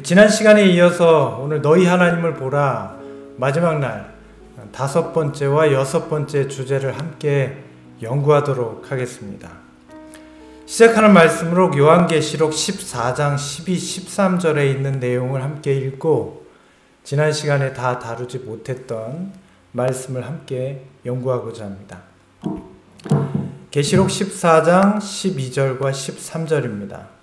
지난 시간에 이어서 오늘 너희 하나님을 보라 마지막 날 5번째와 6번째 주제를 함께 연구하도록 하겠습니다. 시작하는 말씀으로 요한계시록 14장 12, 13절에 있는 내용을 함께 읽고 지난 시간에 다 다루지 못했던 말씀을 함께 연구하고자 합니다. 계시록 14장 12절과 13절입니다.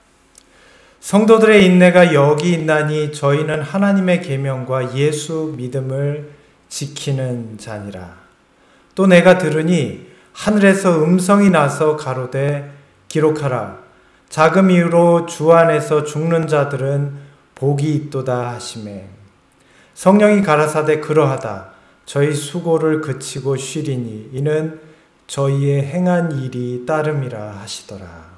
성도들의 인내가 여기 있나니 저희는 하나님의 계명과 예수 믿음을 지키는 자니라. 또 내가 들으니 하늘에서 음성이 나서 가로되 기록하라. 자금 이후로 주 안에서 죽는 자들은 복이 있도다 하시매. 성령이 가라사대 그러하다. 저희 수고를 그치고 쉬리니 이는 저희의 행한 일이 따름이라 하시더라.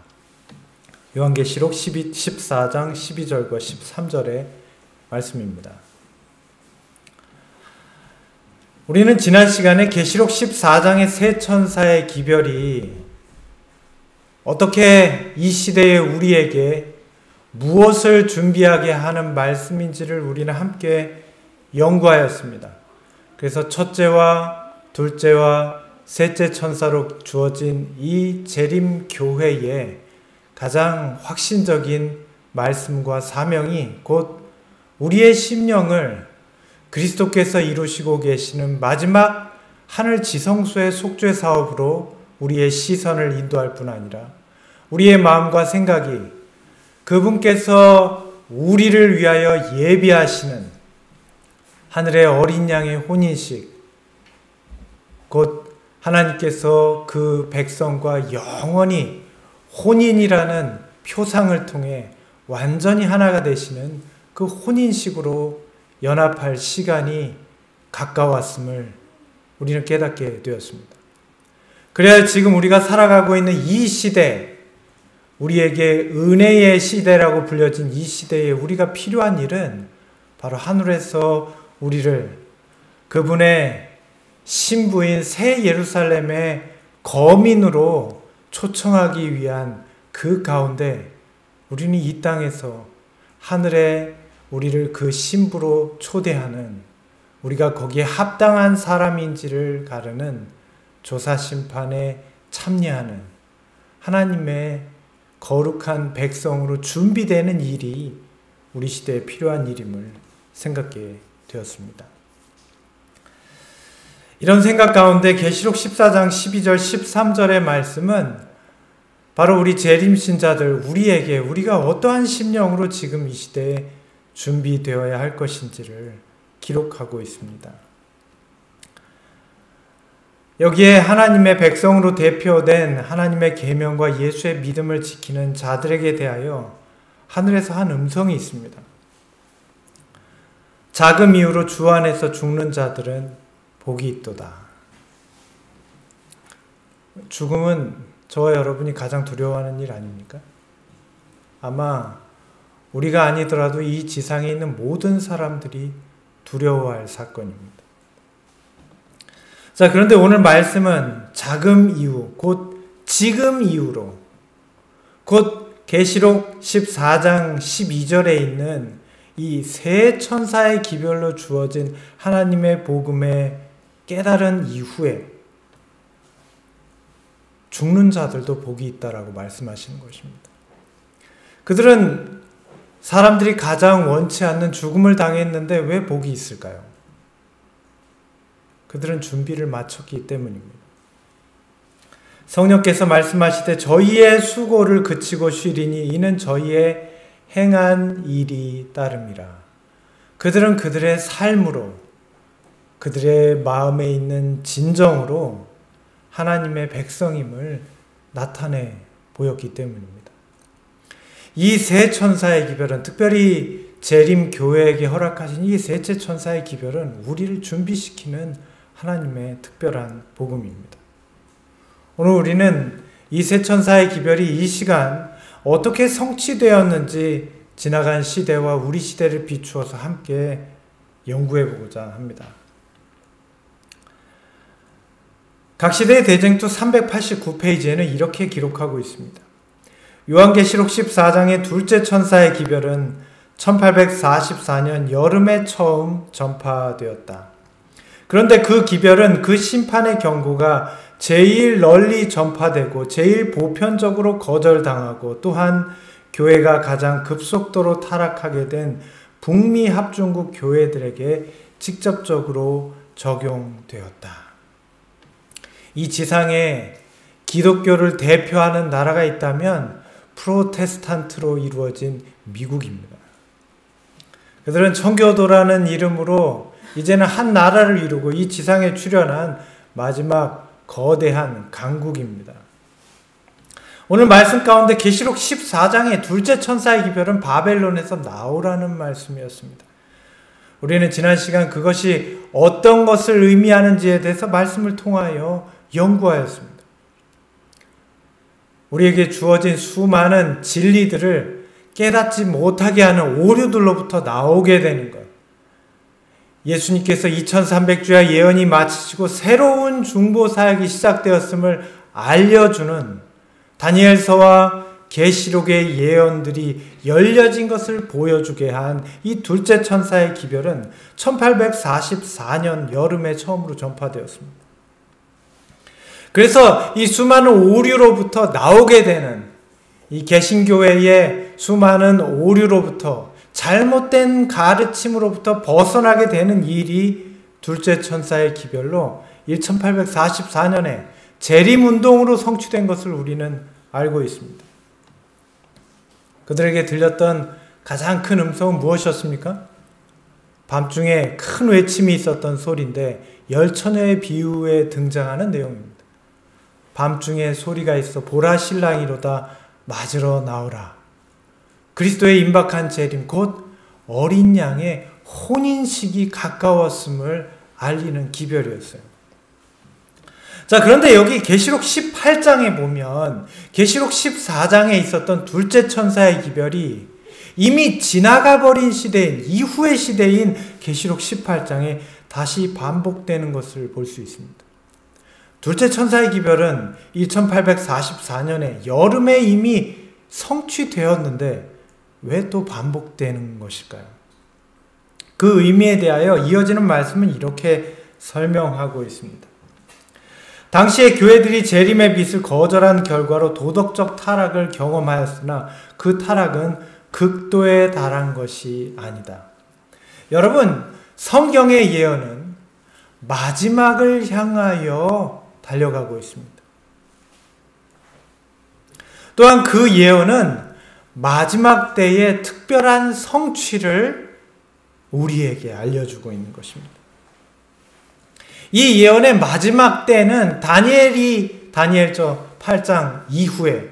요한계시록 14장 12절과 13절의 말씀입니다. 우리는 지난 시간에 계시록 14장의 세 천사의 기별이 어떻게 이 시대의 우리에게 무엇을 준비하게 하는 말씀인지를 우리는 함께 연구하였습니다. 그래서 첫째와 둘째와 셋째 천사로 주어진 이 재림 교회에 가장 확신적인 말씀과 사명이 곧 우리의 심령을 그리스도께서 이루시고 계시는 마지막 하늘 지성소의 속죄 사업으로 우리의 시선을 인도할 뿐 아니라 우리의 마음과 생각이 그분께서 우리를 위하여 예비하시는 하늘의 어린 양의 혼인식, 곧 하나님께서 그 백성과 영원히 혼인이라는 표상을 통해 완전히 하나가 되시는 그 혼인식으로 연합할 시간이 가까웠음을 우리는 깨닫게 되었습니다. 그래야 지금 우리가 살아가고 있는 이 시대, 우리에게 은혜의 시대라고 불려진 이 시대에 우리가 필요한 일은 바로 하늘에서 우리를 그분의 신부인 새 예루살렘의 거민으로 초청하기 위한 그 가운데 우리는 이 땅에서 하늘에 우리를 그 신부로 초대하는, 우리가 거기에 합당한 사람인지를 가르는 조사심판에 참여하는 하나님의 거룩한 백성으로 준비되는 일이 우리 시대에 필요한 일임을 생각하게 되었습니다. 이런 생각 가운데 계시록 14장 12절 13절의 말씀은 바로 우리 재림신자들, 우리에게 우리가 어떠한 심령으로 지금 이 시대에 준비되어야 할 것인지를 기록하고 있습니다. 여기에 하나님의 백성으로 대표된 하나님의 계명과 예수의 믿음을 지키는 자들에게 대하여 하늘에서 한 음성이 있습니다. 자금 이후로 주 안에서 죽는 자들은 복이 있도다. 죽음은 저와 여러분이 가장 두려워하는 일 아닙니까? 아마 우리가 아니더라도 이 지상에 있는 모든 사람들이 두려워할 사건입니다. 자, 그런데 오늘 말씀은 자금 이후, 곧 지금 이후로, 곧 계시록 14장 12절에 있는 이 세 천사의 기별로 주어진 하나님의 복음의 깨달은 이후에 죽는 자들도 복이 있다라고 말씀하시는 것입니다. 그들은 사람들이 가장 원치 않는 죽음을 당했는데 왜 복이 있을까요? 그들은 준비를 마쳤기 때문입니다. 성령께서 말씀하시되 저희의 수고를 그치고 쉬리니 이는 저희의 행한 일이 따름이라. 그들은 그들의 삶으로, 그들의 마음에 있는 진정으로 하나님의 백성임을 나타내 보였기 때문입니다. 이 세 천사의 기별은, 특별히 재림 교회에게 허락하신 이 셋째 천사의 기별은 우리를 준비시키는 하나님의 특별한 복음입니다. 오늘 우리는 이 세 천사의 기별이 이 시간 어떻게 성취되었는지 지나간 시대와 우리 시대를 비추어서 함께 연구해 보고자 합니다. 각 시대의 대쟁투 389페이지에는 이렇게 기록하고 있습니다. 요한계시록 14장의 둘째 천사의 기별은 1844년 여름에 처음 전파되었다. 그런데 그 기별은 그 심판의 경고가 제일 널리 전파되고 제일 보편적으로 거절당하고 또한 교회가 가장 급속도로 타락하게 된 북미 합중국 교회들에게 직접적으로 적용되었다. 이 지상에 기독교를 대표하는 나라가 있다면 프로테스탄트로 이루어진 미국입니다. 그들은 청교도라는 이름으로 이제는 한 나라를 이루고 이 지상에 출현한 마지막 거대한 강국입니다. 오늘 말씀 가운데 계시록 14장의 둘째 천사의 기별은 바벨론에서 나오라는 말씀이었습니다. 우리는 지난 시간 그것이 어떤 것을 의미하는지에 대해서 말씀을 통하여 연구하였습니다. 우리에게 주어진 수많은 진리들을 깨닫지 못하게 하는 오류들로부터 나오게 되는 것. 예수님께서 2300주야 예언이 마치시고 새로운 중보 사역이 시작되었음을 알려주는 다니엘서와 계시록의 예언들이 열려진 것을 보여주게 한 이 둘째 천사의 기별은 1844년 여름에 처음으로 전파되었습니다. 그래서 이 수많은 오류로부터 나오게 되는 이 개신교회의 수많은 오류로부터 잘못된 가르침으로부터 벗어나게 되는 일이 둘째 천사의 기별로 1844년에 재림운동으로 성취된 것을 우리는 알고 있습니다. 그들에게 들렸던 가장 큰 음성은 무엇이었습니까? 밤중에 큰 외침이 있었던 소리인데 열처녀의 비유에 등장하는 내용입니다. 밤중에 소리가 있어 보라 신랑이로다 맞으러 나오라. 그리스도의 임박한 재림 곧 어린 양의 혼인식이 가까웠음을 알리는 기별이었어요. 자, 그런데 여기 계시록 18장에 보면 계시록 14장에 있었던 둘째 천사의 기별이 이미 지나가 버린 시대인 이후의 시대인 계시록 18장에 다시 반복되는 것을 볼 수 있습니다. 둘째 천사의 기별은 1844년에 여름에 이미 성취되었는데 왜 또 반복되는 것일까요? 그 의미에 대하여 이어지는 말씀은 이렇게 설명하고 있습니다. 당시의 교회들이 재림의 빛을 거절한 결과로 도덕적 타락을 경험하였으나 그 타락은 극도에 달한 것이 아니다. 여러분, 성경의 예언은 마지막을 향하여 달려가고 있습니다. 또한 그 예언은 마지막 때의 특별한 성취를 우리에게 알려주고 있는 것입니다. 이 예언의 마지막 때는 다니엘서 8장 이후에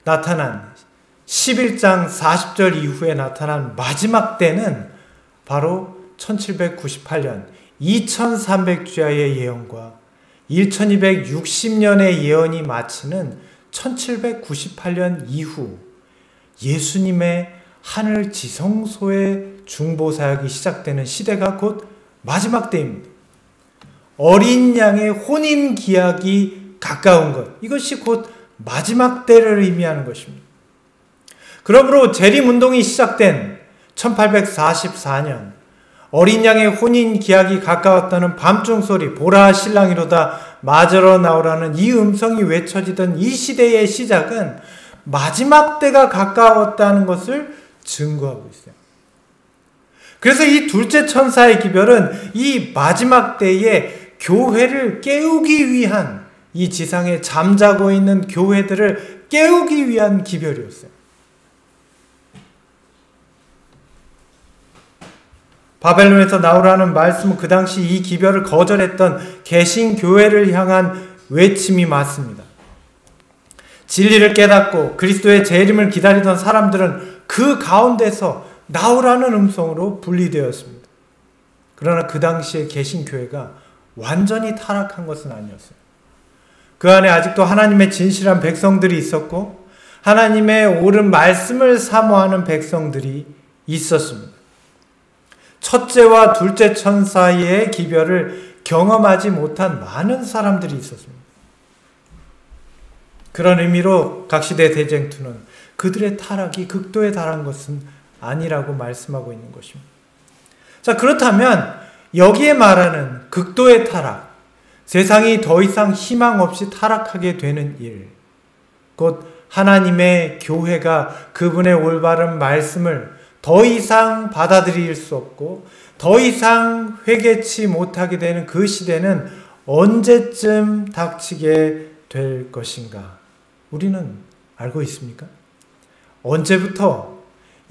나타난 11장 40절 이후에 나타난 마지막 때는 바로 1798년 2300주야의 예언과 1260년의 예언이 마치는 1798년 이후 예수님의 하늘 지성소의 중보사역이 시작되는 시대가 곧 마지막 때입니다. 어린 양의 혼인 기약이 가까운 것, 이것이 곧 마지막 때를 의미하는 것입니다. 그러므로 재림운동이 시작된 1844년 어린 양의 혼인 기약이 가까웠다는 밤중 소리 보라 신랑이로다 맞으러 나오라는 이 음성이 외쳐지던 이 시대의 시작은 마지막 때가 가까웠다는 것을 증거하고 있어요. 그래서 이 둘째 천사의 기별은 이 마지막 때에 교회를 깨우기 위한 이 지상에 잠자고 있는 교회들을 깨우기 위한 기별이었어요. 바벨론에서 나오라는 말씀은 그 당시 이 기별을 거절했던 개신교회를 향한 외침이 맞습니다. 진리를 깨닫고 그리스도의 재림을 기다리던 사람들은 그 가운데서 나오라는 음성으로 분리되었습니다. 그러나 그 당시에 개신교회가 완전히 타락한 것은 아니었어요. 그 안에 아직도 하나님의 진실한 백성들이 있었고 하나님의 옳은 말씀을 사모하는 백성들이 있었습니다. 첫째와 둘째 천사의 기별을 경험하지 못한 많은 사람들이 있었습니다. 그런 의미로 각시대 대쟁투는 그들의 타락이 극도에 달한 것은 아니라고 말씀하고 있는 것입니다. 자, 그렇다면 여기에 말하는 극도의 타락, 세상이 더 이상 희망 없이 타락하게 되는 일, 곧 하나님의 교회가 그분의 올바른 말씀을 더 이상 받아들일 수 없고 더 이상 회개치 못하게 되는 그 시대는 언제쯤 닥치게 될 것인가? 우리는 알고 있습니까? 언제부터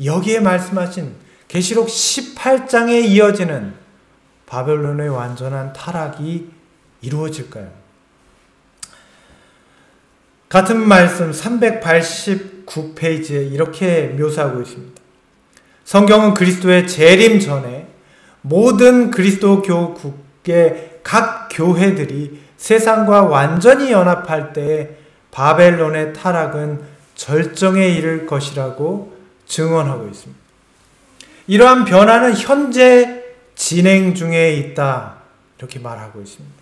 여기에 말씀하신 계시록 18장에 이어지는 바벨론의 완전한 타락이 이루어질까요? 같은 말씀 389페이지에 이렇게 묘사하고 있습니다. 성경은 그리스도의 재림 전에 모든 그리스도교국의 각 교회들이 세상과 완전히 연합할 때에 바벨론의 타락은 절정에 이를 것이라고 증언하고 있습니다. 이러한 변화는 현재 진행 중에 있다, 이렇게 말하고 있습니다.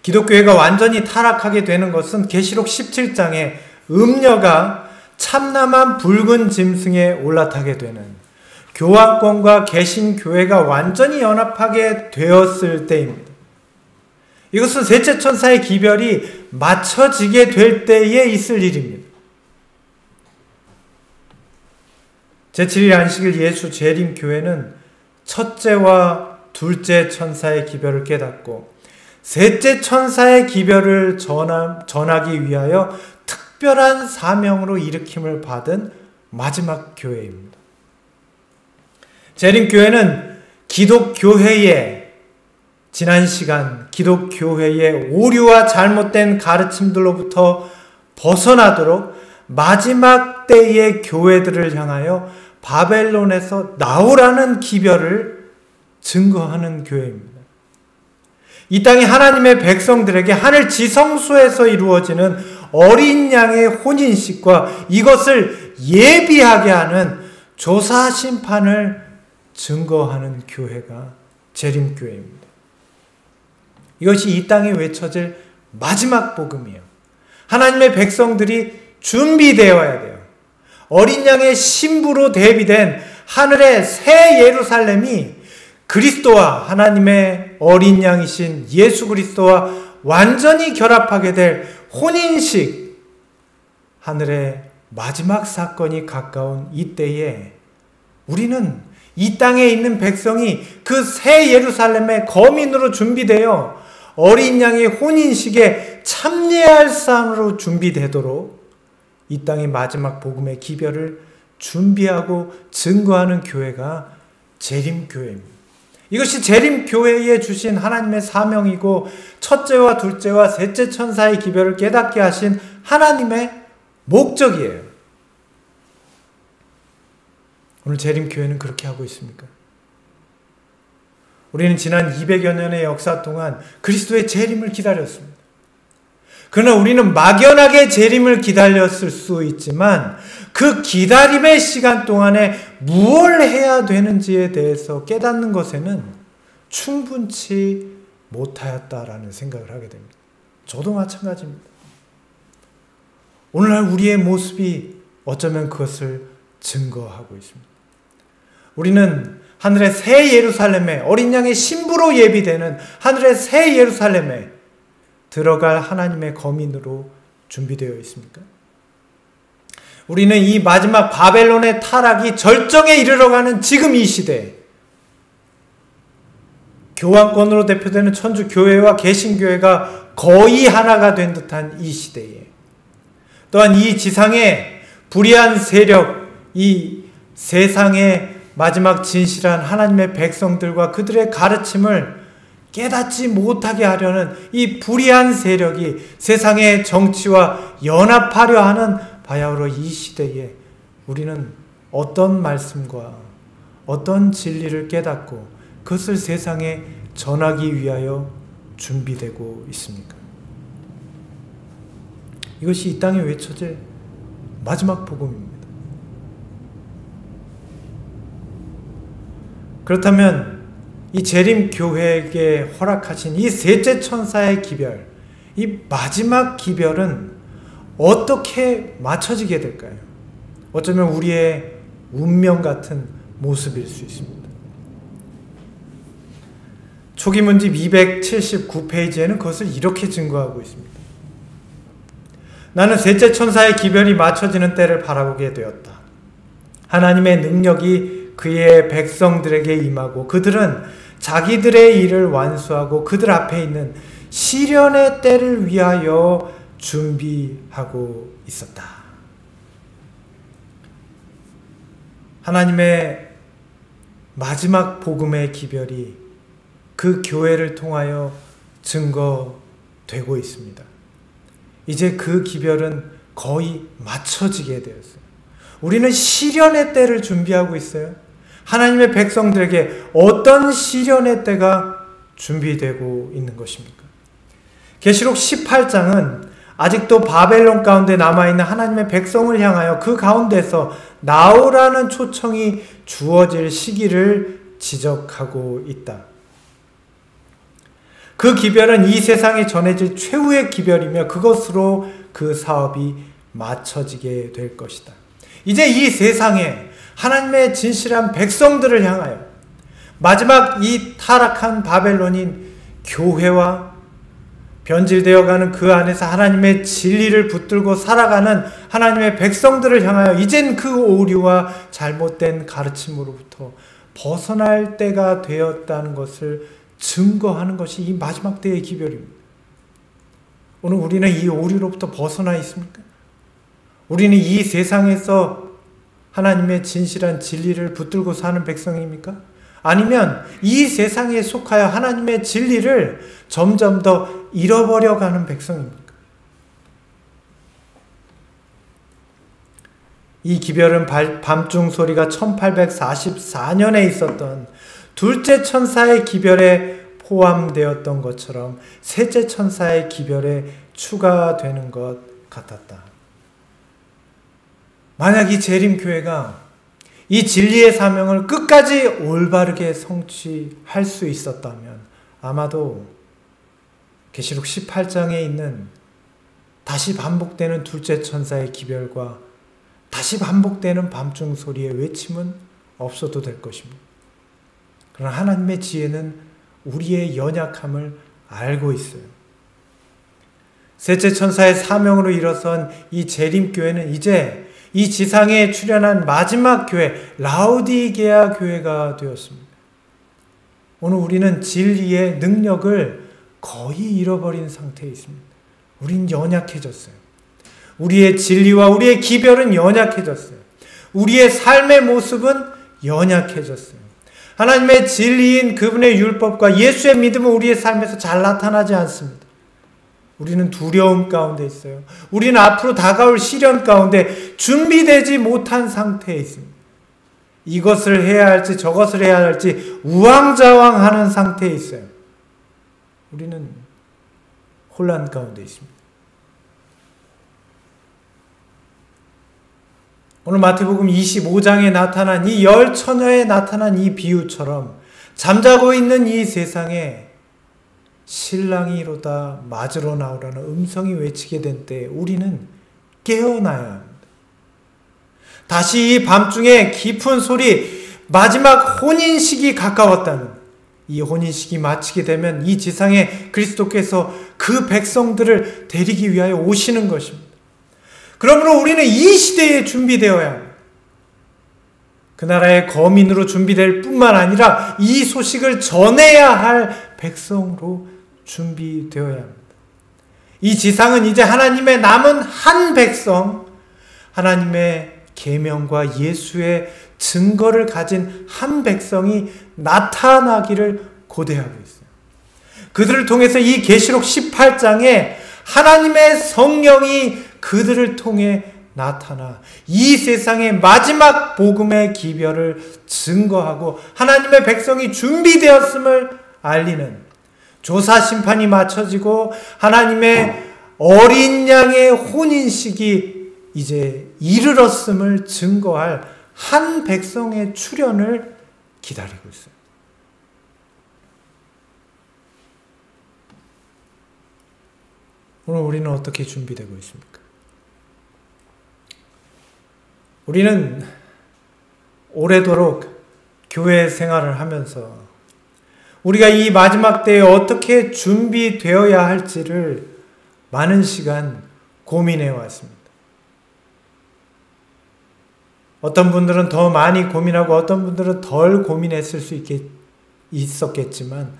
기독교회가 완전히 타락하게 되는 것은 계시록 17장에 음녀가 참남한 붉은 짐승에 올라타게 되는 교황권과 개신교회가 완전히 연합하게 되었을 때입니다. 이것은 셋째 천사의 기별이 맞춰지게 될 때에 있을 일입니다. 제7일 안식일 예수 재림 교회는 첫째와 둘째 천사의 기별을 깨닫고 셋째 천사의 기별을 전하기 위하여 특별한 사명으로 일으킴을 받은 마지막 교회입니다. 재림교회는 기독교회의 지난 시간 기독교회의 오류와 잘못된 가르침들로부터 벗어나도록 마지막 때의 교회들을 향하여 바벨론에서 나오라는 기별을 증거하는 교회입니다. 이 땅이 하나님의 백성들에게 하늘 지성소에서 이루어지는 어린 양의 혼인식과 이것을 예비하게 하는 조사 심판을 증거하는 교회가 재림교회입니다. 이것이 이 땅에 외쳐질 마지막 복음이에요. 하나님의 백성들이 준비되어야 돼요. 어린 양의 신부로 대비된 하늘의 새 예루살렘이 그리스도와 하나님의 어린 양이신 예수 그리스도와 완전히 결합하게 될 혼인식, 하늘의 마지막 사건이 가까운 이때에 우리는 이 땅에 있는 백성이 그 새 예루살렘의 거민으로 준비되어 어린 양의 혼인식에 참여할 사람으로 준비되도록 이 땅의 마지막 복음의 기별을 준비하고 증거하는 교회가 재림교회입니다. 이것이 재림교회에 주신 하나님의 사명이고 첫째와 둘째와 셋째 천사의 기별을 깨닫게 하신 하나님의 목적이에요. 오늘 재림교회는 그렇게 하고 있습니까? 우리는 지난 200여 년의 역사 동안 그리스도의 재림을 기다렸습니다. 그러나 우리는 막연하게 재림을 기다렸을 수 있지만 그 기다림의 시간 동안에 무엇을 해야 되는지에 대해서 깨닫는 것에는 충분치 못하였다라는 생각을 하게 됩니다. 저도 마찬가지입니다. 오늘날 우리의 모습이 어쩌면 그것을 증거하고 있습니다. 우리는 하늘의 새 예루살렘에 어린 양의 신부로 예비되는 하늘의 새 예루살렘에 들어갈 하나님의 거민으로 준비되어 있습니까? 우리는 이 마지막 바벨론의 타락이 절정에 이르러가는 지금 이 시대에 교황권으로 대표되는 천주교회와 개신교회가 거의 하나가 된 듯한 이 시대에 또한 이 지상의 불의한 세력, 이 세상의 마지막 진실한 하나님의 백성들과 그들의 가르침을 깨닫지 못하게 하려는 이 불의한 세력이 세상의 정치와 연합하려 하는 바야흐로 이 시대에 우리는 어떤 말씀과 어떤 진리를 깨닫고 그것을 세상에 전하기 위하여 준비되고 있습니까? 이것이 이 땅에 외쳐질 마지막 복음입니다. 그렇다면 이 재림교회에게 허락하신 이 셋째 천사의 기별, 이 마지막 기별은 어떻게 맞춰지게 될까요? 어쩌면 우리의 운명 같은 모습일 수 있습니다. 초기 문집 279페이지에는 그것을 이렇게 증거하고 있습니다. 나는 셋째 천사의 기별이 맞춰지는 때를 바라보게 되었다. 하나님의 능력이 그의 백성들에게 임하고 그들은 자기들의 일을 완수하고 그들 앞에 있는 시련의 때를 위하여 준비하고 있었다. 하나님의 마지막 복음의 기별이 그 교회를 통하여 증거되고 있습니다. 이제 그 기별은 거의 맞춰지게 되었어요. 우리는 시련의 때를 준비하고 있어요. 하나님의 백성들에게 어떤 시련의 때가 준비되고 있는 것입니까? 계시록 18장은 아직도 바벨론 가운데 남아있는 하나님의 백성을 향하여 그 가운데서 나오라는 초청이 주어질 시기를 지적하고 있다. 그 기별은 이 세상에 전해질 최후의 기별이며 그것으로 그 사업이 맞춰지게 될 것이다. 이제 이 세상에 하나님의 진실한 백성들을 향하여 마지막 이 타락한 바벨론인 교회와 변질되어가는 그 안에서 하나님의 진리를 붙들고 살아가는 하나님의 백성들을 향하여 이젠 그 오류와 잘못된 가르침으로부터 벗어날 때가 되었다는 것을 증거하는 것이 이 마지막 때의 기별입니다. 오늘 우리는 이 오류로부터 벗어나 있습니까? 우리는 이 세상에서 하나님의 진실한 진리를 붙들고 사는 백성입니까? 아니면 이 세상에 속하여 하나님의 진리를 점점 더 잃어버려가는 백성입니까? 이 기별은 밤중 소리가 1844년에 있었던 둘째 천사의 기별에 포함되었던 것처럼 셋째 천사의 기별에 추가되는 것 같았다. 만약 이 재림교회가 이 진리의 사명을 끝까지 올바르게 성취할 수 있었다면 아마도 계시록 18장에 있는 다시 반복되는 둘째 천사의 기별과 다시 반복되는 밤중 소리의 외침은 없어도 될 것입니다. 그러나 하나님의 지혜는 우리의 연약함을 알고 있어요. 셋째 천사의 사명으로 일어선 이 재림교회는 이제 이 지상에 출현한 마지막 교회, 라오디게아 교회가 되었습니다. 오늘 우리는 진리의 능력을 거의 잃어버린 상태에 있습니다. 우린 연약해졌어요. 우리의 진리와 우리의 기별은 연약해졌어요. 우리의 삶의 모습은 연약해졌어요. 하나님의 진리인 그분의 율법과 예수의 믿음은 우리의 삶에서 잘 나타나지 않습니다. 우리는 두려움 가운데 있어요. 우리는 앞으로 다가올 시련 가운데 준비되지 못한 상태에 있습니다. 이것을 해야 할지 저것을 해야 할지 우왕좌왕하는 상태에 있어요. 우리는 혼란 가운데 있습니다. 오늘 마태복음 25장에 나타난 이 열 처녀에 나타난 이 비유처럼 잠자고 있는 이 세상에 신랑이 이로다 맞으러 나오라는 음성이 외치게 된 때에 우리는 깨어나야 합니다. 다시 이 밤중에 깊은 소리, 마지막 혼인식이 가까웠다는, 이 혼인식이 마치게 되면 이 지상에 그리스도께서 그 백성들을 데리기 위하여 오시는 것입니다. 그러므로 우리는 이 시대에 준비되어야 합니다. 그 나라의 거민으로 준비될 뿐만 아니라 이 소식을 전해야 할 백성으로 준비되어야 합니다. 이 지상은 이제 하나님의 남은 한 백성, 하나님의 계명과 예수의 증거를 가진 한 백성이 나타나기를 고대하고 있어요. 그들을 통해서 이 계시록 18장에 하나님의 성령이 그들을 통해 나타나 이 세상의 마지막 복음의 기별을 증거하고 하나님의 백성이 준비되었음을 알리는 조사 심판이 맞춰지고 하나님의 어린 양의 혼인식이 이제 이르렀음을 증거할 한 백성의 출현을 기다리고 있어요. 오늘 우리는 어떻게 준비되고 있습니까? 우리는 오래도록 교회 생활을 하면서 우리가 이 마지막 때에 어떻게 준비되어야 할지를 많은 시간 고민해 왔습니다. 어떤 분들은 더 많이 고민하고 어떤 분들은 덜 고민했을 수 있었겠지만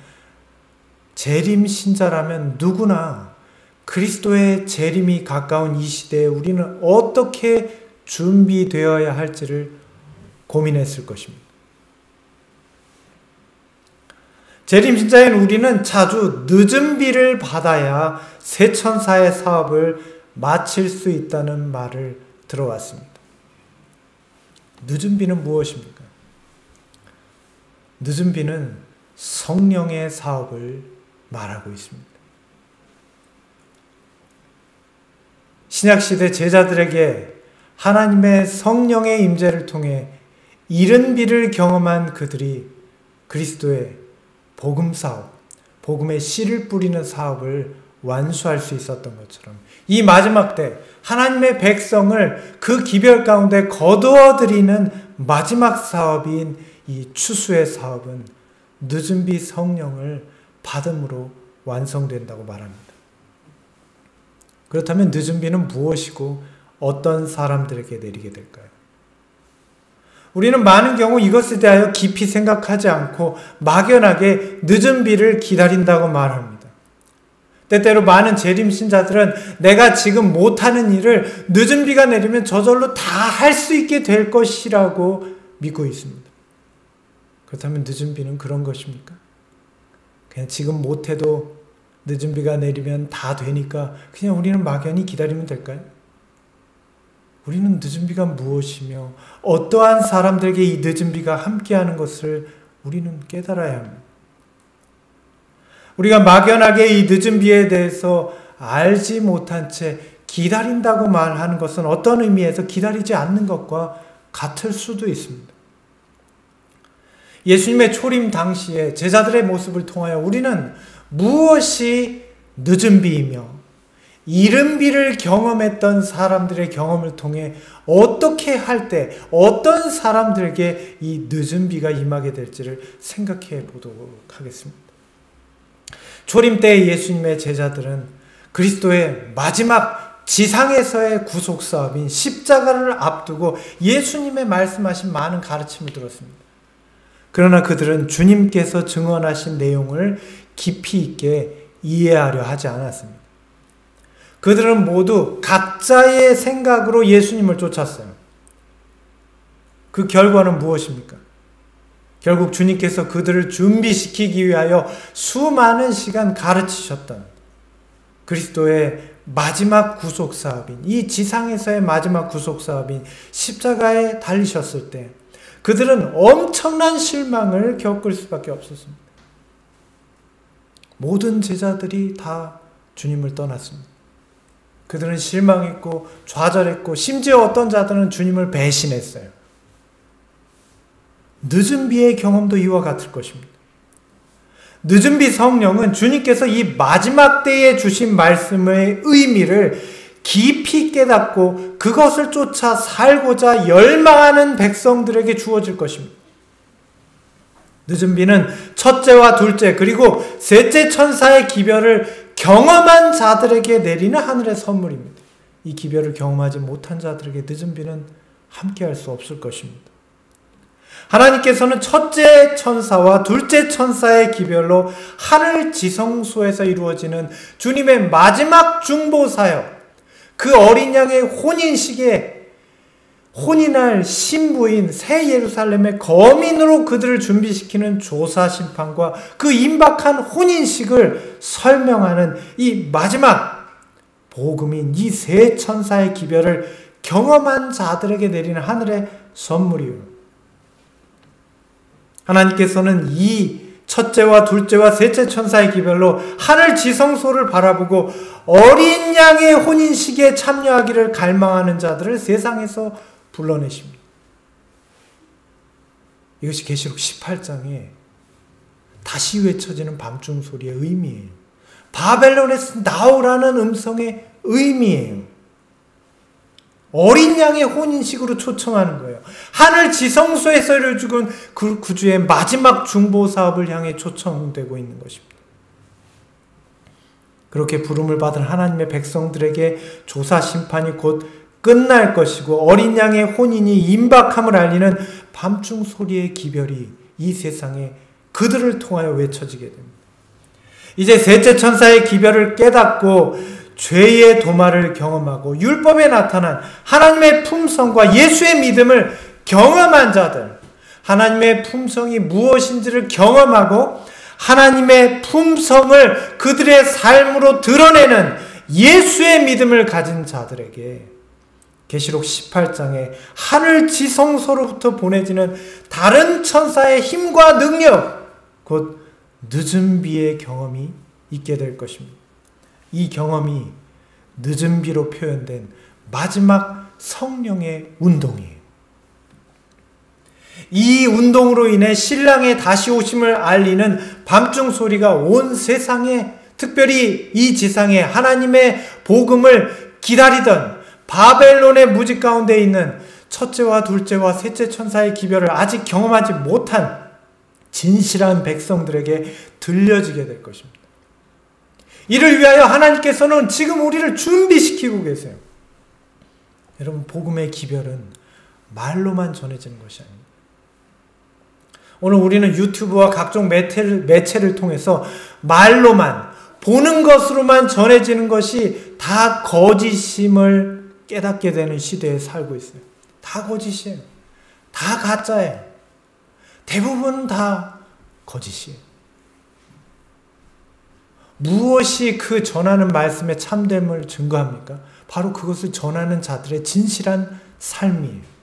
재림 신자라면 누구나 그리스도의 재림이 가까운 이 시대에 우리는 어떻게 준비되어야 할지를 고민했을 것입니다. 재림 신자인 우리는 자주 늦은 비를 받아야 새 천사의 사업을 마칠 수 있다는 말을 들어왔습니다. 늦은 비는 무엇입니까? 늦은 비는 성령의 사업을 말하고 있습니다. 신약시대 제자들에게 하나님의 성령의 임재를 통해 이른 비를 경험한 그들이 그리스도의 복음 사업, 복음의 씨를 뿌리는 사업을 완수할 수 있었던 것처럼 이 마지막 때 하나님의 백성을 그 기별 가운데 거두어들이는 마지막 사업인 이 추수의 사업은 늦은 비 성령을 받음으로 완성된다고 말합니다. 그렇다면 늦은 비는 무엇이고 어떤 사람들에게 내리게 될까요? 우리는 많은 경우 이것에 대하여 깊이 생각하지 않고 막연하게 늦은 비를 기다린다고 말합니다. 때때로 많은 재림 신자들은 내가 지금 못하는 일을 늦은 비가 내리면 저절로 다 할 수 있게 될 것이라고 믿고 있습니다. 그렇다면 늦은 비는 그런 것입니까? 그냥 지금 못해도 늦은 비가 내리면 다 되니까 그냥 우리는 막연히 기다리면 될까요? 우리는 늦은 비가 무엇이며 어떠한 사람들에게 이 늦은 비가 함께하는 것을 우리는 깨달아야 합니다. 우리가 막연하게 이 늦은 비에 대해서 알지 못한 채 기다린다고 말하는 것은 어떤 의미에서 기다리지 않는 것과 같을 수도 있습니다. 예수님의 초림 당시에 제자들의 모습을 통하여 우리는 무엇이 늦은 비이며 이른 비를 경험했던 사람들의 경험을 통해 어떻게 할 때 어떤 사람들에게 이 늦은 비가 임하게 될지를 생각해 보도록 하겠습니다. 초림 때 예수님의 제자들은 그리스도의 마지막 지상에서의 구속 사업인 십자가를 앞두고 예수님의 말씀하신 많은 가르침을 들었습니다. 그러나 그들은 주님께서 증언하신 내용을 깊이 있게 이해하려 하지 않았습니다. 그들은 모두 각자의 생각으로 예수님을 쫓았어요. 그 결과는 무엇입니까? 결국 주님께서 그들을 준비시키기 위하여 수많은 시간 가르치셨던 그리스도의 마지막 구속사업인 이 지상에서의 마지막 구속사업인 십자가에 달리셨을 때 그들은 엄청난 실망을 겪을 수밖에 없었습니다. 모든 제자들이 다 주님을 떠났습니다. 그들은 실망했고 좌절했고 심지어 어떤 자들은 주님을 배신했어요. 늦은 비의 경험도 이와 같을 것입니다. 늦은 비 성령은 주님께서 이 마지막 때에 주신 말씀의 의미를 깊이 깨닫고 그것을 쫓아 살고자 열망하는 백성들에게 주어질 것입니다. 늦은 비는 첫째와 둘째 그리고 셋째 천사의 기별을 경험한 자들에게 내리는 하늘의 선물입니다. 이 기별을 경험하지 못한 자들에게 늦은 비는 함께할 수 없을 것입니다. 하나님께서는 첫째 천사와 둘째 천사의 기별로 하늘 지성소에서 이루어지는 주님의 마지막 중보 사역, 그 어린 양의 혼인식에 혼인할 신부인 새 예루살렘의 거민으로 그들을 준비시키는 조사 심판과 그 임박한 혼인식을 설명하는 이 마지막 복음인 이 세 천사의 기별을 경험한 자들에게 내리는 하늘의 선물이요. 하나님께서는 이 첫째와 둘째와 셋째 천사의 기별로 하늘 지성소를 바라보고 어린 양의 혼인식에 참여하기를 갈망하는 자들을 세상에서 불러내십니다. 이것이 계시록 18장에 다시 외쳐지는 밤중 소리의 의미예요. 바벨론에서 나오라는 음성의 의미예요. 어린 양의 혼인식으로 초청하는 거예요. 하늘 지성소에서 이루어진 그 구주의 마지막 중보 사업을 향해 초청되고 있는 것입니다. 그렇게 부름을 받은 하나님의 백성들에게 조사 심판이 곧 끝날 것이고 어린 양의 혼인이 임박함을 알리는 밤중 소리의 기별이 이 세상에 그들을 통하여 외쳐지게 됩니다. 이제 셋째 천사의 기별을 깨닫고 죄의 도마를 경험하고 율법에 나타난 하나님의 품성과 예수의 믿음을 경험한 자들, 하나님의 품성이 무엇인지를 경험하고 하나님의 품성을 그들의 삶으로 드러내는 예수의 믿음을 가진 자들에게 계시록 18장에 하늘 지성소로부터 보내지는 다른 천사의 힘과 능력, 곧 늦은 비의 경험이 있게 될 것입니다. 이 경험이 늦은 비로 표현된 마지막 성령의 운동이에요. 이 운동으로 인해 신랑의 다시 오심을 알리는 밤중 소리가 온 세상에, 특별히 이 지상에 하나님의 복음을 기다리던 바벨론의 무지 가운데 있는 첫째와 둘째와 셋째 천사의 기별을 아직 경험하지 못한 진실한 백성들에게 들려지게 될 것입니다. 이를 위하여 하나님께서는 지금 우리를 준비시키고 계세요. 여러분, 복음의 기별은 말로만 전해지는 것이 아닙니다. 오늘 우리는 유튜브와 각종 매체를 통해서 말로만, 보는 것으로만 전해지는 것이 다 거짓임을 깨닫게 되는 시대에 살고 있어요. 다 거짓이에요. 다 가짜예요. 대부분 다 거짓이에요. 무엇이 그 전하는 말씀의 참됨을 증거합니까? 바로 그것을 전하는 자들의 진실한 삶이에요.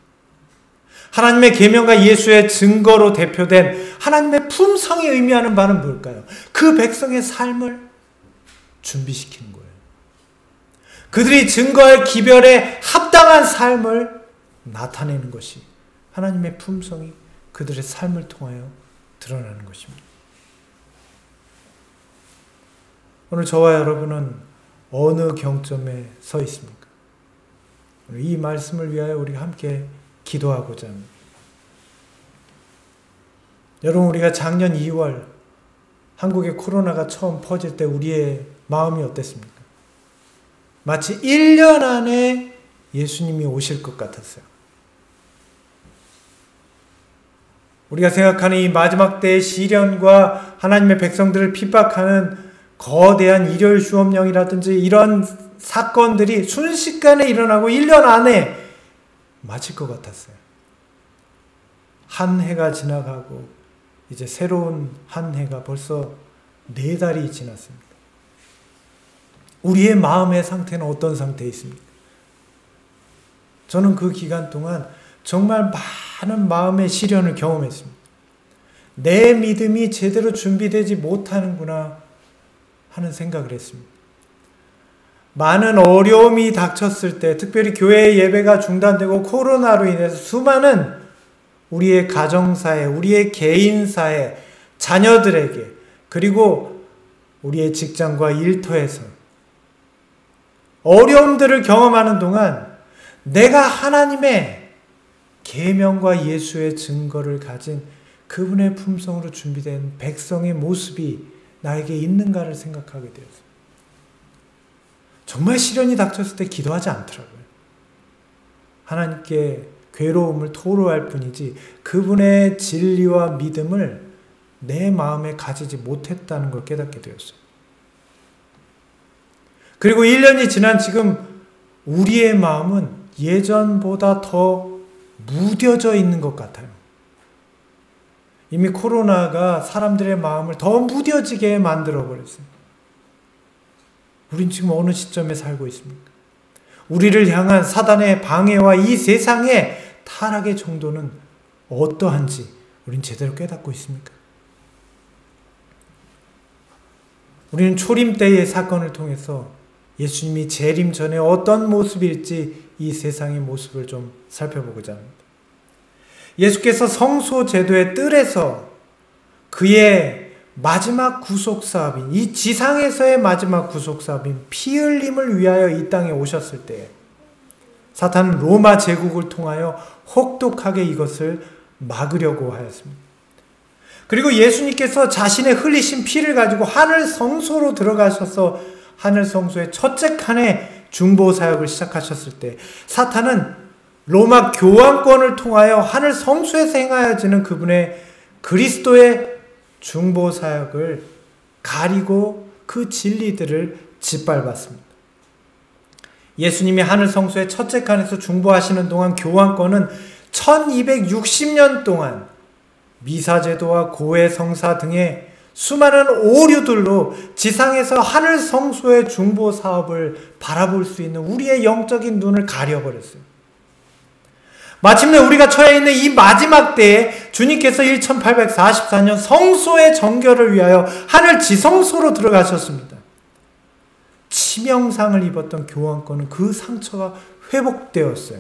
하나님의 계명과 예수의 증거로 대표된 하나님의 품성이 의미하는 바는 뭘까요? 그 백성의 삶을 준비시키는 거예요. 그들이 증거할 기별에 합당한 삶을 나타내는 것이 하나님의 품성이 그들의 삶을 통하여 드러나는 것입니다. 오늘 저와 여러분은 어느 경점에 서 있습니까? 이 말씀을 위하여 우리가 함께 기도하고자 합니다. 여러분, 우리가 작년 2월 한국에 코로나가 처음 퍼질 때 우리의 마음이 어땠습니까? 마치 1년 안에 예수님이 오실 것 같았어요. 우리가 생각하는 이 마지막 때의 시련과 하나님의 백성들을 핍박하는 거대한 일요일 휴업령이라든지 이런 사건들이 순식간에 일어나고 1년 안에 마칠 것 같았어요. 한 해가 지나가고 이제 새로운 한 해가 벌써 4달이 지났습니다. 우리의 마음의 상태는 어떤 상태에 있습니까? 저는 그 기간 동안 정말 많은 마음의 시련을 경험했습니다. 내 믿음이 제대로 준비되지 못하는구나 하는 생각을 했습니다. 많은 어려움이 닥쳤을 때, 특별히 교회의 예배가 중단되고 코로나로 인해서 수많은 우리의 가정사에, 우리의 개인사에, 자녀들에게, 그리고 우리의 직장과 일터에서 어려움들을 경험하는 동안 내가 하나님의 계명과 예수의 증거를 가진 그분의 품성으로 준비된 백성의 모습이 나에게 있는가를 생각하게 되었어요. 정말 시련이 닥쳤을 때 기도하지 않더라고요. 하나님께 괴로움을 토로할 뿐이지 그분의 진리와 믿음을 내 마음에 가지지 못했다는 걸 깨닫게 되었어요. 그리고 1년이 지난 지금 우리의 마음은 예전보다 더 무뎌져 있는 것 같아요. 이미 코로나가 사람들의 마음을 더 무뎌지게 만들어버렸어요. 우린 지금 어느 시점에 살고 있습니까? 우리를 향한 사단의 방해와 이 세상의 타락의 정도는 어떠한지 우린 제대로 깨닫고 있습니까? 우리는 초림 때의 사건을 통해서 예수님이 재림 전에 어떤 모습일지 이 세상의 모습을 좀 살펴보고자 합니다. 예수께서 성소 제도의 뜰에서 그의 마지막 구속사업인, 이 지상에서의 마지막 구속사업인 피 흘림을 위하여 이 땅에 오셨을 때 사탄은 로마 제국을 통하여 혹독하게 이것을 막으려고 하였습니다. 그리고 예수님께서 자신의 흘리신 피를 가지고 하늘 성소로 들어가셔서 하늘 성소의 첫째 칸에 중보 사역을 시작하셨을 때 사탄은 로마 교황권을 통하여 하늘 성소에서 행하여지는 그분의 그리스도의 중보 사역을 가리고 그 진리들을 짓밟았습니다. 예수님이 하늘 성소의 첫째 칸에서 중보하시는 동안 교황권은 1260년 동안 미사제도와 고해 성사 등의 수많은 오류들로 지상에서 하늘 성소의 중보 사업을 바라볼 수 있는 우리의 영적인 눈을 가려버렸어요. 마침내 우리가 처해 있는 이 마지막 때에 주님께서 1844년 성소의 정결을 위하여 하늘 지성소로 들어가셨습니다. 치명상을 입었던 교황권은 그 상처가 회복되었어요.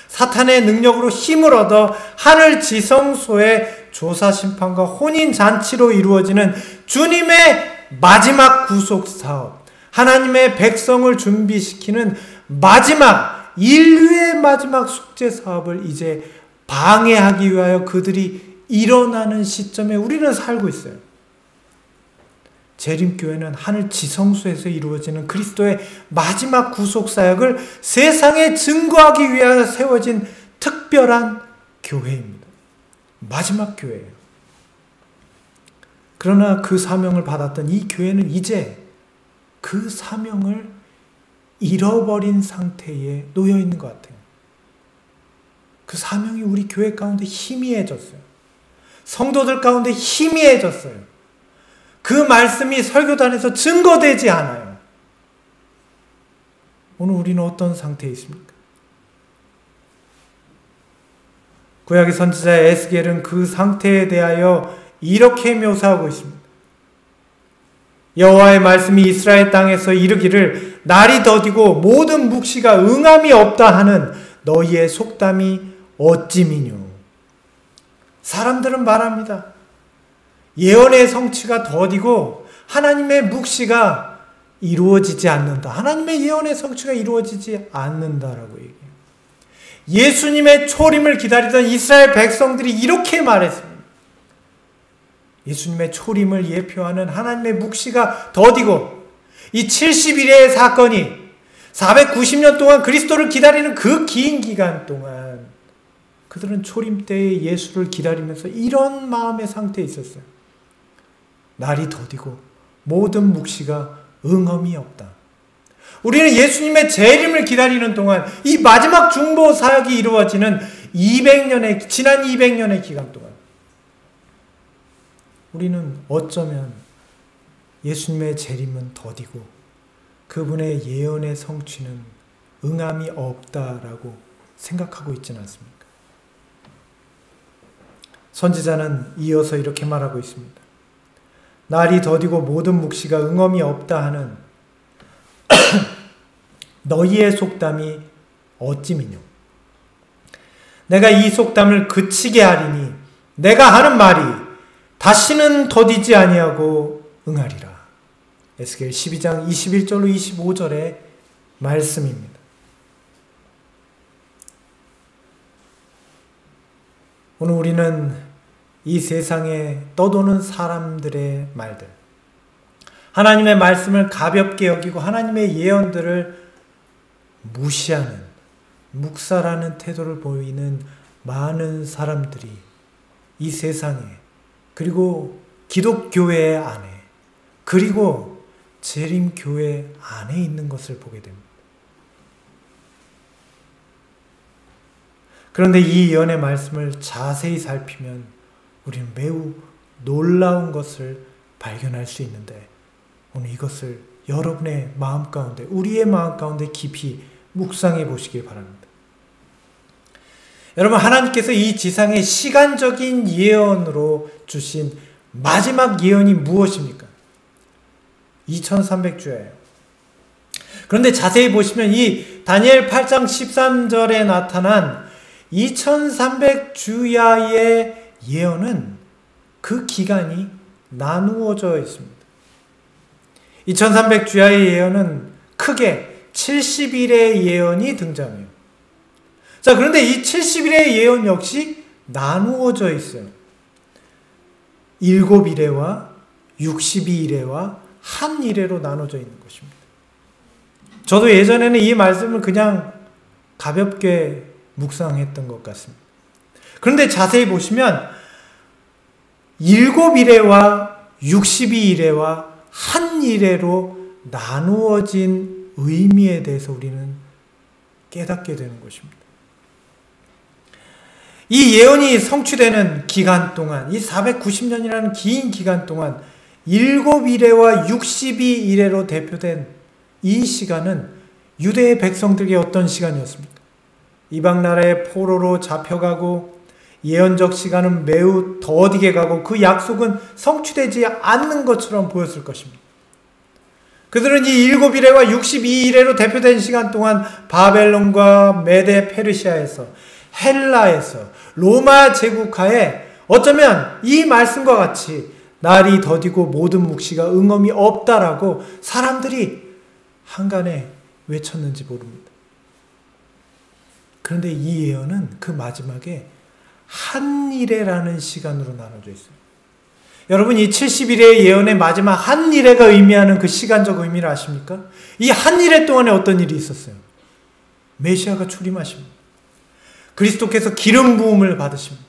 사탄의 능력으로 힘을 얻어 하늘 지성소의 조사 심판과 혼인 잔치로 이루어지는 주님의 마지막 구속 사업, 하나님의 백성을 준비시키는 마지막 인류의 마지막 숙제 사업을 이제 방해하기 위하여 그들이 일어나는 시점에 우리는 살고 있어요. 재림교회는 하늘 지성소에서 이루어지는 그리스도의 마지막 구속 사역을 세상에 증거하기 위하여 세워진 특별한 교회입니다. 마지막 교회예요. 그러나 그 사명을 받았던 이 교회는 이제 그 사명을 잃어버린 상태에 놓여 있는 것 같아요. 그 사명이 우리 교회 가운데 희미해졌어요. 성도들 가운데 희미해졌어요. 그 말씀이 설교단에서 증거되지 않아요. 오늘 우리는 어떤 상태에 있습니까? 구약의 선지자 에스겔은 그 상태에 대하여 이렇게 묘사하고 있습니다. 여호와의 말씀이 이스라엘 땅에서 이르기를 날이 더디고 모든 묵시가 응함이 없다 하는 너희의 속담이 어찌미뇨. 사람들은 말합니다. 예언의 성취가 더디고 하나님의 묵시가 이루어지지 않는다. 하나님의 예언의 성취가 이루어지지 않는다라고 얘기해요. 예수님의 초림을 기다리던 이스라엘 백성들이 이렇게 말했습니다. 예수님의 초림을 예표하는 하나님의 묵시가 더디고 이 70일의 사건이 490년 동안 그리스도를 기다리는 그 긴 기간 동안 그들은 초림 때의 예수를 기다리면서 이런 마음의 상태에 있었어요. 날이 더디고 모든 묵시가 응엄이 없다. 우리는 예수님의 재림을 기다리는 동안 이 마지막 중보 사역이 이루어지는 지난 200년의 기간 동안 우리는 어쩌면 예수님의 재림은 더디고 그분의 예언의 성취는 응함이 없다라고 생각하고 있지는 않습니까? 선지자는 이어서 이렇게 말하고 있습니다. 날이 더디고 모든 묵시가 응엄이 없다 하는 너희의 속담이 어찌미뇨. 내가 이 속담을 그치게 하리니 내가 하는 말이 다시는 더디지 아니하고 응하리라. 에스겔 12장 21절로 25절의 말씀입니다. 오늘 우리는 이 세상에 떠도는 사람들의 말들, 하나님의 말씀을 가볍게 여기고 하나님의 예언들을 무시하는, 묵살하는 태도를 보이는 많은 사람들이 이 세상에, 그리고 기독교회 안에, 그리고 재림교회 안에 있는 것을 보게 됩니다. 그런데 이 예언의 말씀을 자세히 살피면 우리는 매우 놀라운 것을 발견할 수 있는데 오늘 이것을 여러분의 마음 가운데, 우리의 마음 가운데 깊이 묵상해 보시길 바랍니다. 여러분, 하나님께서 이 지상에 시간적인 예언으로 주신 마지막 예언이 무엇입니까? 2300주야예요. 그런데 자세히 보시면 이 다니엘 8장 13절에 나타난 2300주야의 예언은 그 기간이 나누어져 있습니다. 2300주야의 예언은 크게 70일의 예언이 등장해요. 자, 그런데 이 70일의 예언 역시 나누어져 있어요. 7일에와 62일에와 한 일회로 나눠져 있는 것입니다. 저도 예전에는 이 말씀을 그냥 가볍게 묵상했던 것 같습니다. 그런데 자세히 보시면 7일에와 62일에와 한 일회로 나누어진 의미에 대해서 우리는 깨닫게 되는 것입니다. 이 예언이 성취되는 기간 동안, 이 490년이라는 긴 기간 동안 7일에와 62일에로 대표된 이 시간은 유대의 백성들에게 어떤 시간이었습니까? 이방 나라의 포로로 잡혀가고 예언적 시간은 매우 더디게 가고 그 약속은 성취되지 않는 것처럼 보였을 것입니다. 그들은 이 7일에와 62일에로 대표된 시간 동안 바벨론과 메데 페르시아에서, 헬라에서, 로마 제국하에 어쩌면 이 말씀과 같이 날이 더디고 모든 묵시가 응엄이 없다라고 사람들이 한간에 외쳤는지 모릅니다. 그런데 이 예언은 그 마지막에 한일회라는 시간으로 나눠져 있어요. 여러분, 이 70일의 예언의 마지막 한일회가 의미하는 그 시간적 의미를 아십니까? 이 한일회 동안에 어떤 일이 있었어요? 메시아가 출임하십니다. 그리스도께서 기름 부음을 받으십니다.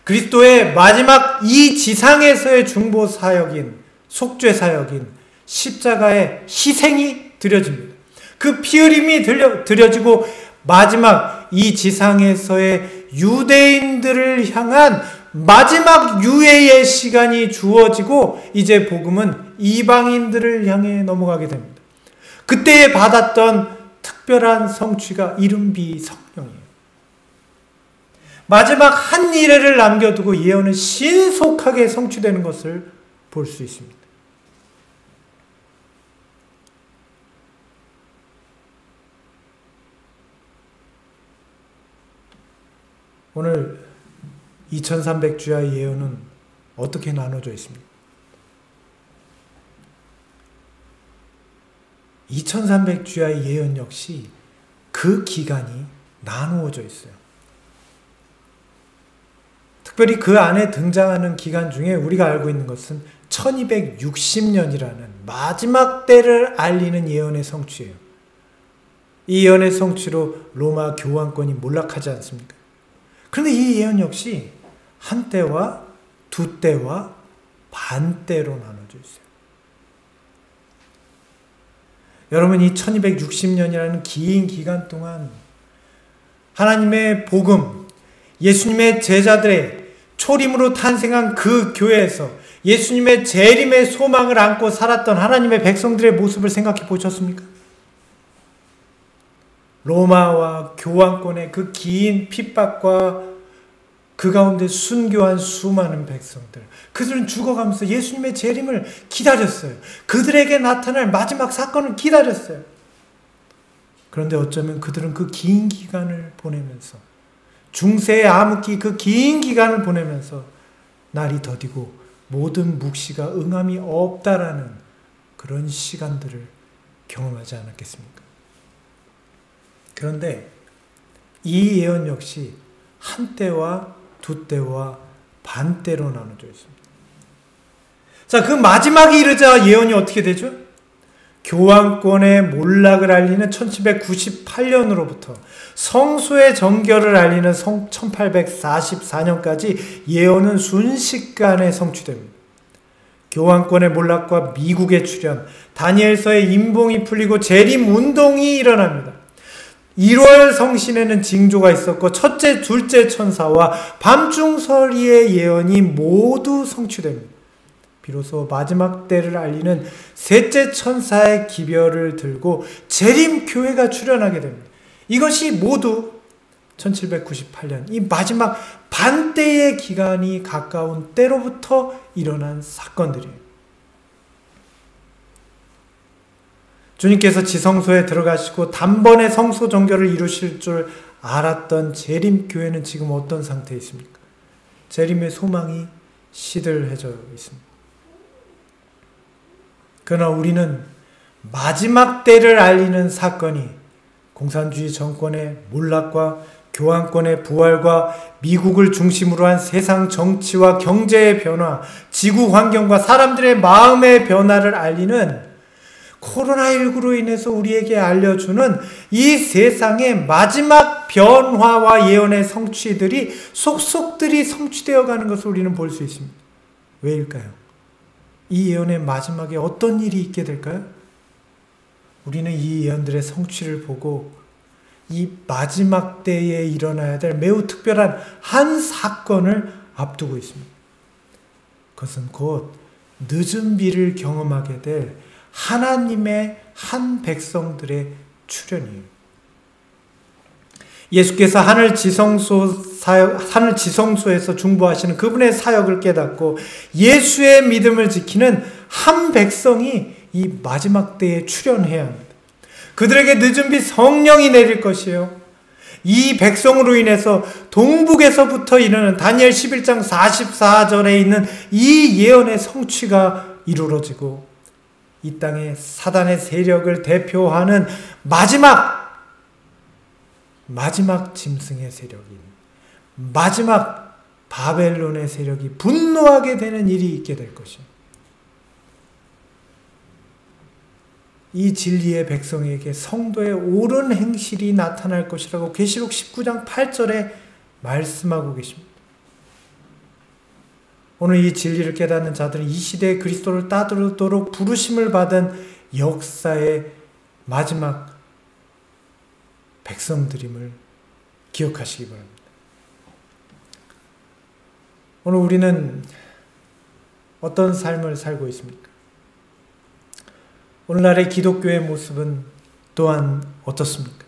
그리스도의 마지막 이 지상에서의 중보 사역인, 속죄 사역인 십자가의 희생이 드려집니다. 그 피 흘림이 드려지고 마지막 이 지상에서의 유대인들을 향한 마지막 유예의 시간이 주어지고 이제 복음은 이방인들을 향해 넘어가게 됩니다. 그때에 받았던 특별한 성취가 이른비 성령이에요. 마지막 한 일회를 남겨두고 예언은 신속하게 성취되는 것을 볼 수 있습니다. 오늘 2300주야의 예언은 어떻게 나눠져 있습니까? 2300주야의 예언 역시 그 기간이 나누어져 있어요. 특별히 그 안에 등장하는 기간 중에 우리가 알고 있는 것은 1260년이라는 마지막 때를 알리는 예언의 성취예요. 이 예언의 성취로 로마 교황권이 몰락하지 않습니까? 그런데 이 예언 역시 한 때와 두 때와 반 때로 나눠져 있어요. 여러분, 이 1260년이라는 긴 기간 동안 하나님의 복음, 예수님의 제자들의 초림으로 탄생한 그 교회에서 예수님의 재림의 소망을 안고 살았던 하나님의 백성들의 모습을 생각해 보셨습니까? 로마와 교황권의 그 긴 핍박과 그 가운데 순교한 수많은 백성들, 그들은 죽어가면서 예수님의 재림을 기다렸어요. 그들에게 나타날 마지막 사건을 기다렸어요. 그런데 어쩌면 그들은 그 긴 기간을 보내면서, 중세의 암흑기 그 긴 기간을 보내면서 날이 더디고 모든 묵시가 응함이 없다라는 그런 시간들을 경험하지 않았겠습니까? 그런데 이 예언 역시 한 때와 두 때와 반 때로 나눠져 있습니다. 자, 그 마지막이 이르자 예언이 어떻게 되죠? 교황권의 몰락을 알리는 1798년으로부터 성소의 정결을 알리는 1844년까지 예언은 순식간에 성취됩니다. 교황권의 몰락과 미국의 출현, 다니엘서의 임봉이 풀리고 재림 운동이 일어납니다. 1월 성신에는 징조가 있었고 첫째, 둘째 천사와 밤중서리의 예언이 모두 성취됩니다. 비로소 마지막 때를 알리는 셋째 천사의 기별을 들고 재림교회가 출현하게 됩니다. 이것이 모두 1798년, 이 마지막 반때의 기간이 가까운 때로부터 일어난 사건들이에요. 주님께서 지성소에 들어가시고 단번에 성소 정결을 이루실 줄 알았던 재림교회는 지금 어떤 상태에 있습니까? 재림의 소망이 시들해져 있습니다. 그러나 우리는 마지막 때를 알리는 사건이 공산주의 정권의 몰락과 교황권의 부활과 미국을 중심으로 한 세상 정치와 경제의 변화, 지구 환경과 사람들의 마음의 변화를 알리는 코로나19로 인해서 우리에게 알려주는 이 세상의 마지막 변화와 예언의 성취들이 속속들이 성취되어 가는 것을 우리는 볼 수 있습니다. 왜일까요? 이 예언의 마지막에 어떤 일이 있게 될까요? 우리는 이 예언들의 성취를 보고 이 마지막 때에 일어나야 될 매우 특별한 한 사건을 앞두고 있습니다. 그것은 곧 늦은 비를 경험하게 될 하나님의 한 백성들의 출현이에요. 예수께서 하늘 지성소에서 중보하시는 그분의 사역을 깨닫고 예수의 믿음을 지키는 한 백성이 이 마지막 때에 출현해야 합니다. 그들에게 늦은 비 성령이 내릴 것이에요. 이 백성으로 인해서 동북에서부터 이르는 다니엘 11장 44절에 있는 이 예언의 성취가 이루어지고 이 땅에 사단의 세력을 대표하는 마지막 짐승의 세력인 마지막 바벨론의 세력이 분노하게 되는 일이 있게 될 것입니다. 이 진리의 백성에게 성도의 옳은 행실이 나타날 것이라고 계시록 19장 8절에 말씀하고 계십니다. 오늘 이 진리를 깨닫는 자들은 이 시대에 그리스도를 따르도록 부르심을 받은 역사의 마지막 백성들임을 기억하시기 바랍니다. 오늘 우리는 어떤 삶을 살고 있습니까? 오늘날의 기독교의 모습은 또한 어떻습니까?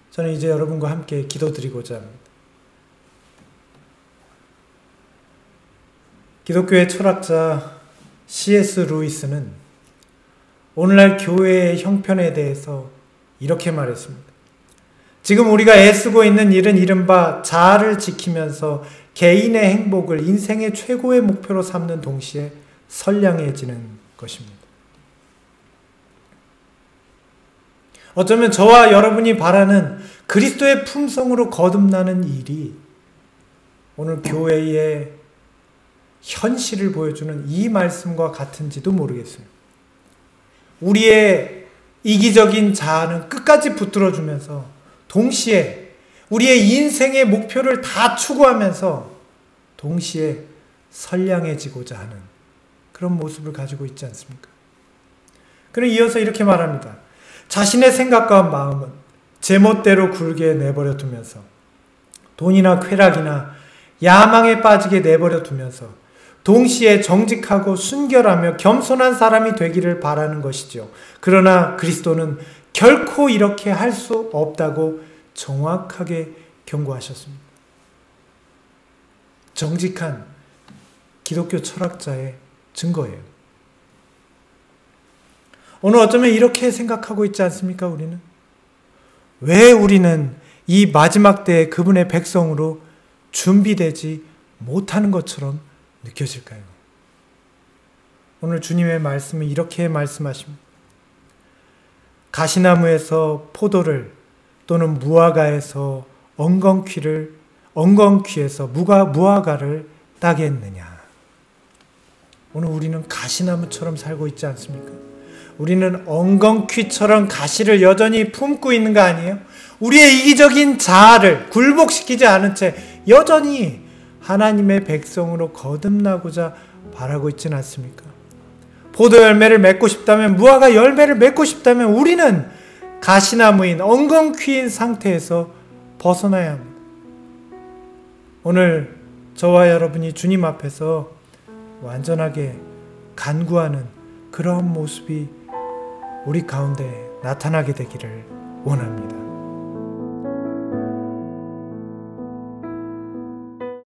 저는 이제 여러분과 함께 기도드리고자 합니다. 기독교의 철학자 C.S. 루이스는 오늘날 교회의 형편에 대해서 이렇게 말했습니다. 지금 우리가 애쓰고 있는 일은 이른바 자아를 지키면서 개인의 행복을 인생의 최고의 목표로 삼는 동시에 선량해지는 것입니다. 어쩌면 저와 여러분이 바라는 그리스도의 품성으로 거듭나는 일이 오늘 교회의 현실을 보여주는 이 말씀과 같은지도 모르겠어요. 우리의 이기적인 자아는 끝까지 붙들어주면서 동시에 우리의 인생의 목표를 다 추구하면서 동시에 선량해지고자 하는 그런 모습을 가지고 있지 않습니까? 그럼 이어서 이렇게 말합니다. 자신의 생각과 마음은 제멋대로 굴게 내버려 두면서 돈이나 쾌락이나 야망에 빠지게 내버려 두면서 동시에 정직하고 순결하며 겸손한 사람이 되기를 바라는 것이죠. 그러나 그리스도는 결코 이렇게 할 수 없다고 정확하게 경고하셨습니다. 정직한 기독교 철학자의 증거예요. 오늘 어쩌면 이렇게 생각하고 있지 않습니까? 우리는 왜 우리는 이 마지막 때에 그분의 백성으로 준비되지 못하는 것처럼 느껴질까요? 오늘 주님의 말씀은 이렇게 말씀하십니다. 가시나무에서 포도를 또는 무화과에서 엉겅퀴에서 무화과를 따겠느냐. 오늘 우리는 가시나무처럼 살고 있지 않습니까? 우리는 엉겅퀴처럼 가시를 여전히 품고 있는 거 아니에요? 우리의 이기적인 자아를 굴복시키지 않은 채 여전히 하나님의 백성으로 거듭나고자 바라고 있지는 않습니까? 포도 열매를 맺고 싶다면, 무화과 열매를 맺고 싶다면 우리는 가시나무인 엉겅퀴인 상태에서 벗어나야 합니다. 오늘 저와 여러분이 주님 앞에서 완전하게 간구하는 그러한 모습이 우리 가운데 나타나게 되기를 원합니다.